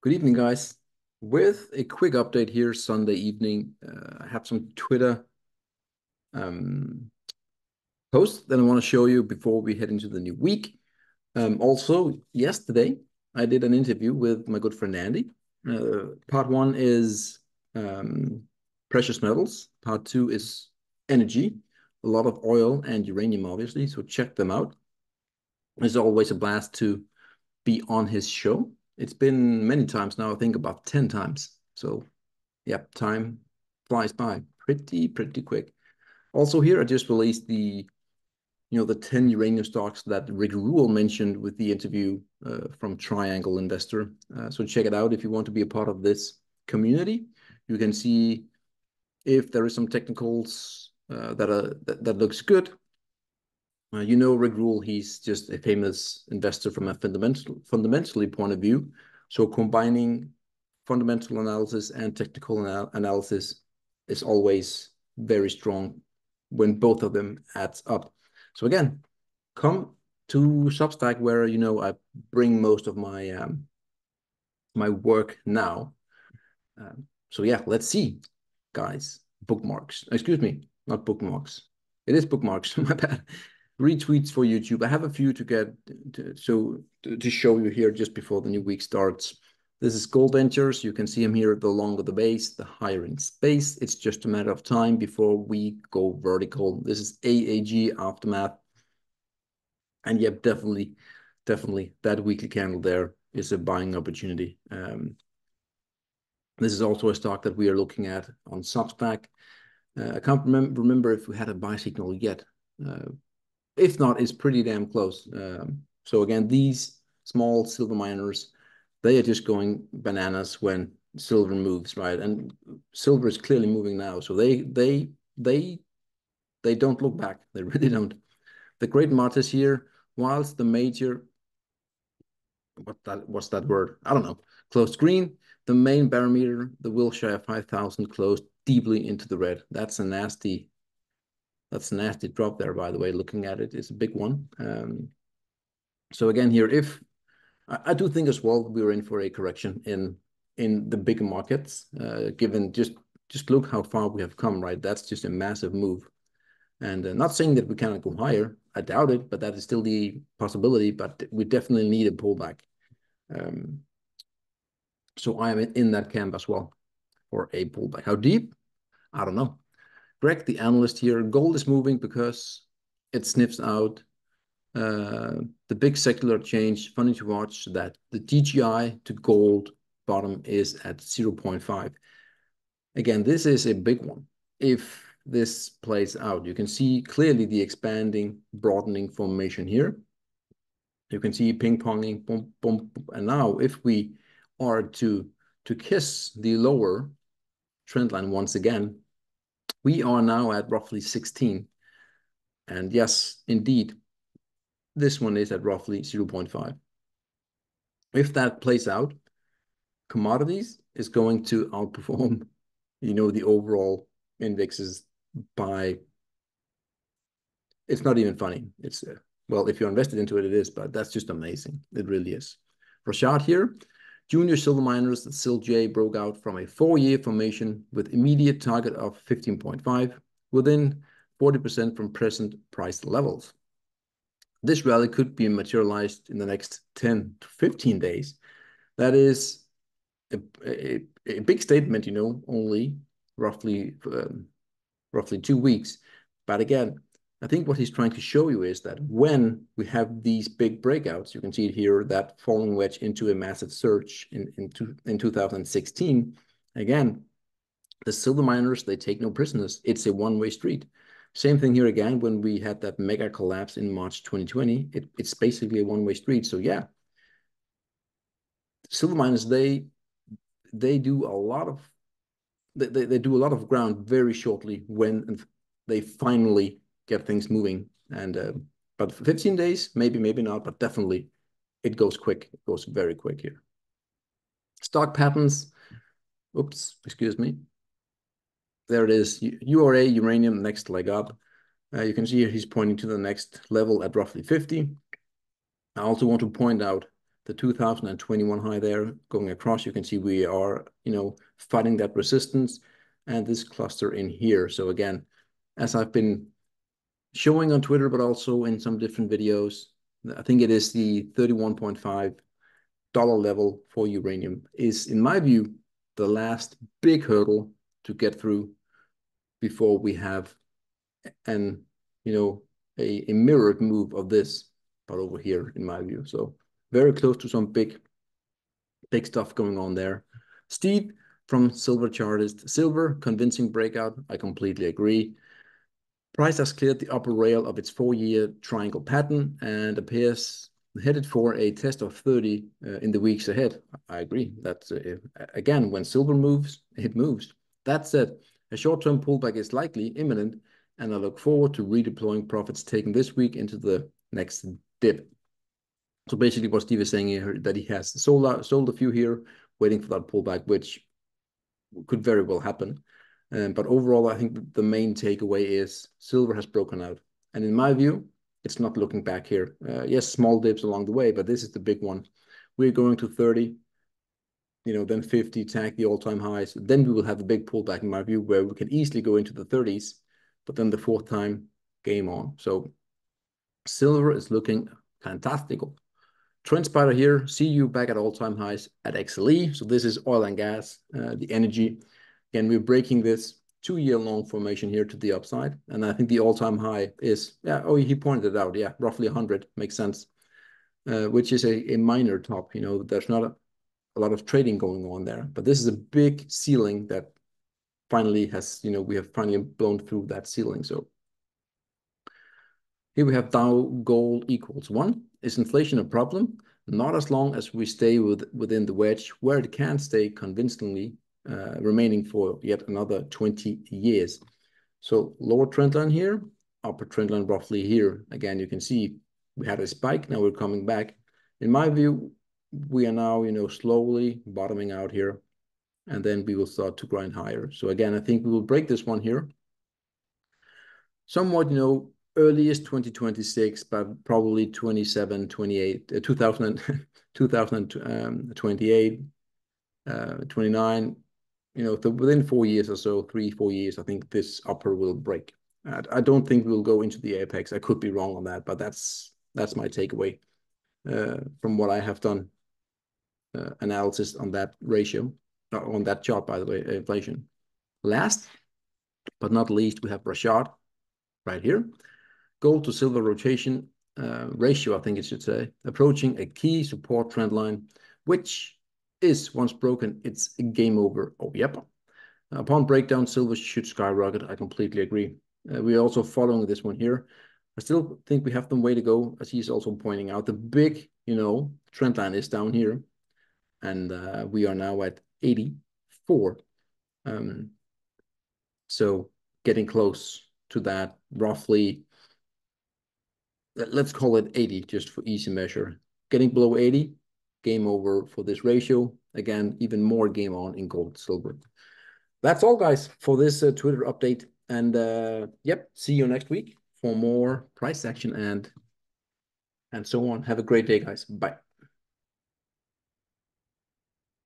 Good evening, guys. With a quick update here, Sunday evening, I have some Twitter um, posts that I want to show you before we head into the new week. Also, yesterday, I did an interview with my good friend Andy. Part one is precious metals. Part two is energy, a lot of oil and uranium, obviously. So check them out. It's always a blast to be on his show. It's been many times now, I think about 10 times. So, yeah, time flies by pretty quick. Also here, I just released the 10 uranium stocks that Rick Rule mentioned with the interview from Triangle Investor. So check it out if you want to be a part of this community. You can see if there is some technicals that looks good. Rick Rule, he's just a famous investor from a fundamentally point of view. So combining fundamental analysis and technical analysis is always very strong when both of them adds up. So again, come to Substack where I bring most of my work now. So yeah, let's see, guys. Bookmarks. Excuse me, not bookmarks. It is bookmarks. My bad. Retweets for YouTube. I have a few to get to show you here just before the new week starts. This is Gold Ventures. You can see them here. The longer the base, the higher in space. It's just a matter of time before we go vertical. This is AAG Aftermath. And yep, definitely that weekly candle there is a buying opportunity. This is also a stock that we are looking at on Substack. I can't remember if we had a buy signal yet. If not, it's pretty damn close. So again, these small silver miners, they are just going bananas when silver moves, right? And silver is clearly moving now, so they don't look back. They really don't. The great martyrs here, whilst the major, what's that word? I don't know. Closed green. The main barometer, the Wilshire 5000, closed deeply into the red. That's a nasty drop there, by the way. Looking at it, it's a big one. So again, here, if I do think as well, we were in for a correction in the bigger markets, given just look how far we have come, right? That's just a massive move. And not saying that we cannot go higher. I doubt it, but that is still the possibility. But we definitely need a pullback. So I am in that camp as well for a pullback. How deep? I don't know. Greg, the analyst here, gold is moving because it sniffs out the big secular change. Funny to watch that the DGI to gold bottom is at 0.5. Again, this is a big one. If this plays out, you can see clearly the expanding, broadening formation here. You can see ping-ponging, boom, boom, boom. And now if we are to kiss the lower trend line once again, we are now at roughly 16. And yes, indeed, this one is at roughly 0.5. If that plays out, commodities is going to outperform, the overall indexes by, it's not even funny. It's, well, if you're invested into it, it is, but that's just amazing. It really is. Rashad here, junior silver miners at SILJ broke out from a 4-year formation with immediate target of 15.5 within 40% from present price levels. This rally could be materialized in the next 10 to 15 days. That is a big statement, only roughly 2 weeks. But again, I think what he's trying to show you is that when we have these big breakouts, you can see it here, that falling wedge into a massive surge in 2016. Again, the silver miners, they take no prisoners. It's a one-way street. Same thing here again, when we had that mega collapse in March 2020, it's basically a one-way street. So yeah, silver miners, they do a lot of they do a lot of ground very shortly when they finally get things moving. And but 15 days, maybe not, but definitely it goes quick. It goes very quick here. Stock patterns. Oops, excuse me. There it is. URA, uranium, next leg up. You can see here he's pointing to the next level at roughly 50. I also want to point out the 2021 high there going across. You can see we are, fighting that resistance and this cluster in here. So again, as I've been showing on Twitter, but also in some different videos, I think it is the $31.5 level for uranium is, in my view, the last big hurdle to get through before we have an, a mirrored move of this, but over here, in my view. So very close to some big stuff going on there. Steve from Silver Chartist, silver, convincing breakout. I completely agree. Price has cleared the upper rail of its 4-year triangle pattern and appears headed for a test of 30 in the weeks ahead. I agree. That's again, when silver moves, it moves. That said, a short-term pullback is likely imminent, and I look forward to redeploying profits taken this week into the next dip. So basically what Steve is saying here, that he has sold a few here, waiting for that pullback, which could very well happen. But overall, I think the main takeaway is silver has broken out. And in my view, it's not looking back here. Yes, small dips along the way, but this is the big one. We're going to 30, then 50, tag the all-time highs. Then we will have a big pullback, in my view, where we can easily go into the 30s, but then the fourth time, game on. So silver is looking fantastical. Trend spider here, see you back at all-time highs at XLE. So this is oil and gas, the energy. Again, we're breaking this 2-year long formation here to the upside. And I think the all-time high is, he pointed it out. Yeah, roughly 100, makes sense. Which is a minor top, there's not a lot of trading going on there. But this is a big ceiling that finally has, we have finally blown through that ceiling. So here we have Dow gold equals 1. Is inflation a problem? Not as long as we stay within the wedge where it can stay convincingly remaining for yet another 20 years. So lower trend line here, upper trend line roughly here. Again, you can see we had a spike, now we're coming back. In my view, we are now, slowly bottoming out here, and then we will start to grind higher. So again, I think we will break this one here. Somewhat, earliest 2026, but probably 27, 28, 2028, 29, within 4 years or so, 3-4 years, I think this upper will break. I don't think we'll go into the apex. I could be wrong on that, but that's my takeaway from what I have done analysis on that ratio, on that chart, by the way, inflation. Last but not least, we have Rashad right here. Gold to silver rotation ratio, I think it should say, approaching a key support trend line, which is, once broken, it's a game over. Oh, yep. Upon breakdown, silver should skyrocket. I completely agree. We're also following this one here. I still think we have some way to go, as he's also pointing out. The big, trend line is down here, and we are now at 84. So getting close to that, roughly, let's call it 80, just for easy measure. Getting below 80, game over for this ratio. Again, even more game on in gold, silver. That's all, guys, for this Twitter update. And yep, see you next week for more price action and so on. Have a great day, guys. Bye.